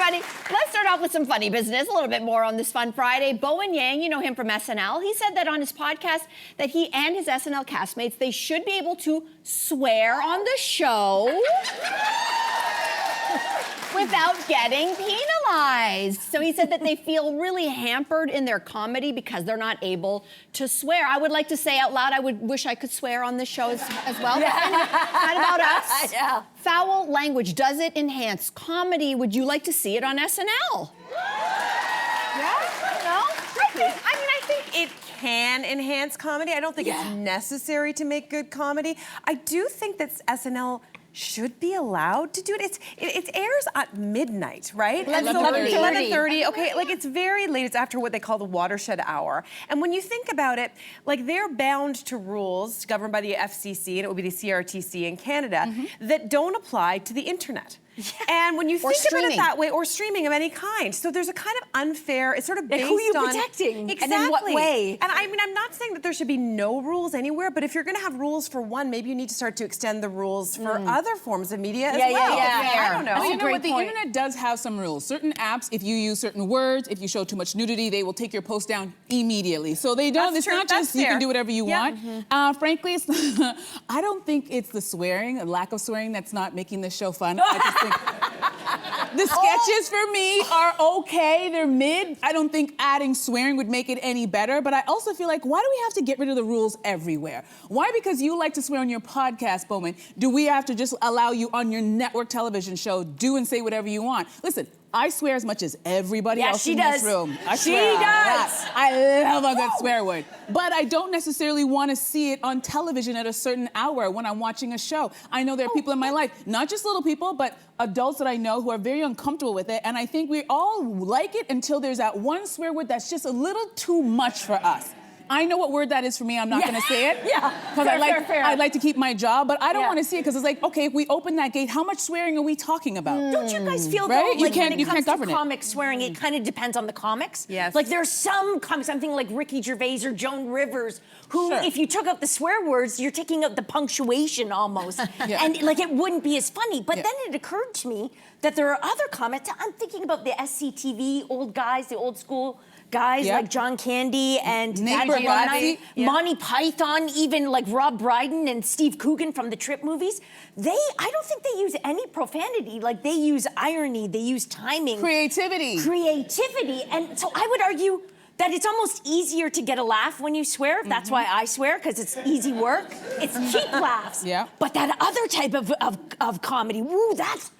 everybody. Let's start off with some funny business, a little bit more on this Fun Friday. Bowen, you know him from SNL. He said that on his podcast that he and his SNL castmates, they should be able to swear on the show without getting penalized. So he said that they feel really hampered in their comedy because they're not able to swear. I would like to say out loud, I would wish I could swear on this show as well. Yeah. Not about us. Yeah. Foul language, does it enhance comedy? Would you like to see it on SNL? Yeah? No? I think it can enhance comedy. I don't think it's necessary to make good comedy. I do think that SNL should be allowed to do it. It airs at midnight, right? 11:30. Okay, like it's very late. It's after what they call the watershed hour. And when you think about it, like they're bound to rules governed by the FCC, and it would be the CRTC in Canada, that don't apply to the internet. Yeah. And when you think about it that way, or streaming of any kind, so there's a kind of unfair, it's sort of based on... Who are you protecting? Exactly. And in what way? And I mean, I'm not saying that there should be no rules anywhere, but if you're gonna have rules for one, maybe you need to start to extend the rules for other forms of media as well. Yeah. I don't know. You know what, the internet does have some rules. Certain apps, if you use certain words, if you show too much nudity, they will take your post down immediately. So they don't, it's not just you can do whatever you want. Frankly, I don't think it's the swearing, a lack of swearing that's not making this show fun. I just think... The sketches for me are okay, they're mid. I don't think adding swearing would make it any better, but I also feel like, why do we have to get rid of the rules everywhere? Why, because you like to swear on your podcast, Bowen, do we have to just allow you on your network television show, do and say whatever you want? Listen, I swear as much as everybody else in this room. She does. I love a good swear word. But I don't necessarily want to see it on television at a certain hour when I'm watching a show. I know there are people in my life, not just little people, but adults that I know who are very uncomfortable with it. And I think we all like it until there's that one swear word that's just a little too much for us. I know what word that is for me. I'm not going to say it. Because I like to keep my job, but I don't want to see it because it's like, okay, if we open that gate, how much swearing are we talking about? Don't you guys feel though, like when it comes to comic swearing, it kind of depends on the comics? Yes. Like there's some comics, I'm thinking like Ricky Gervais or Joan Rivers, who if you took out the swear words, you're taking out the punctuation almost. And like it wouldn't be as funny. But then it occurred to me that there are other comics. I'm thinking about the SCTV old guys, the old school guys like John Candy and Monty Python, even like Rob Brydon and Steve Coogan from the Trip movies. I don't think they use any profanity. Like they use irony, they use timing. Creativity. And so I would argue that it's almost easier to get a laugh when you swear. That's why I swear, because it's easy work. It's cheap laughs. But that other type of comedy, woo, that's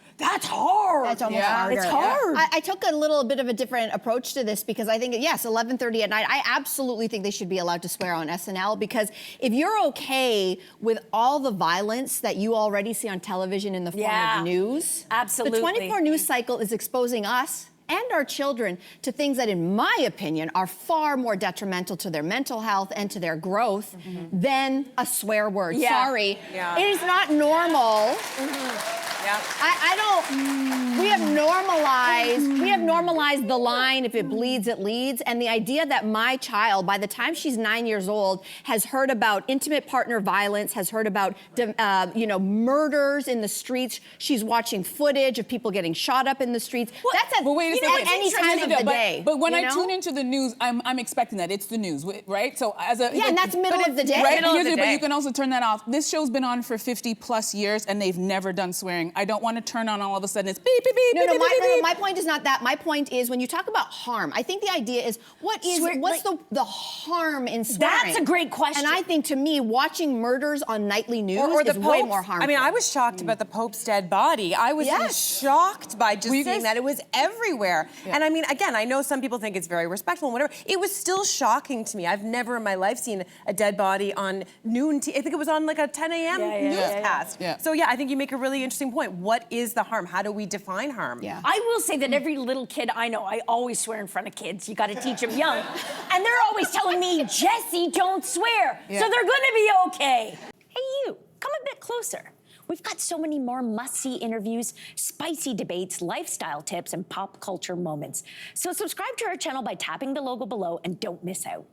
hard. That's almost harder. It's hard. I took a little bit of a different approach to this because I think, yes, 11:30 at night, I absolutely think they should be allowed to swear on SNL because if you're okay with all the violence that you already see on television in the form of news, absolutely. The 24 news cycle is exposing us and our children to things that, in my opinion, are far more detrimental to their mental health and to their growth than a swear word. Sorry. It is not normal. I don't, we have normalized the line, if it bleeds, it leads. And the idea that my child, by the time she's 9 years old, has heard about intimate partner violence, has heard about, murders in the streets. She's watching footage of people getting shot up in the streets. That's at any time of the day. But when I tune into the news, I'm expecting that. It's the news, right? So as a... and that's middle of the day. Right? But you can also turn that off. This show's been on for 50 plus years and they've never done swearing. I don't want to turn on all of a sudden it's beep, beep, beep, beep. My point is not that. My point is when you talk about harm, I think the idea is what's the harm in swearing? That's a great question. And I think to me, watching murders on nightly news is way more harmful. I mean, I was shocked about the Pope's dead body. I was shocked by just seeing that. It was everywhere. And I mean, again, I know some people think it's very respectful and whatever. It was still shocking to me. I've never in my life seen a dead body on noon. I think it was on like a 10 a.m. newscast. So yeah, I think you make a really interesting point. What is the harm? How do we define harm? I will say that every little kid I know, I always swear in front of kids. You got to teach them young. And they're always telling me, Jessie, don't swear. So they're going to be okay. Hey, you, come a bit closer. We've got so many more must-see interviews, spicy debates, lifestyle tips, and pop culture moments. So subscribe to our channel by tapping the logo below and don't miss out.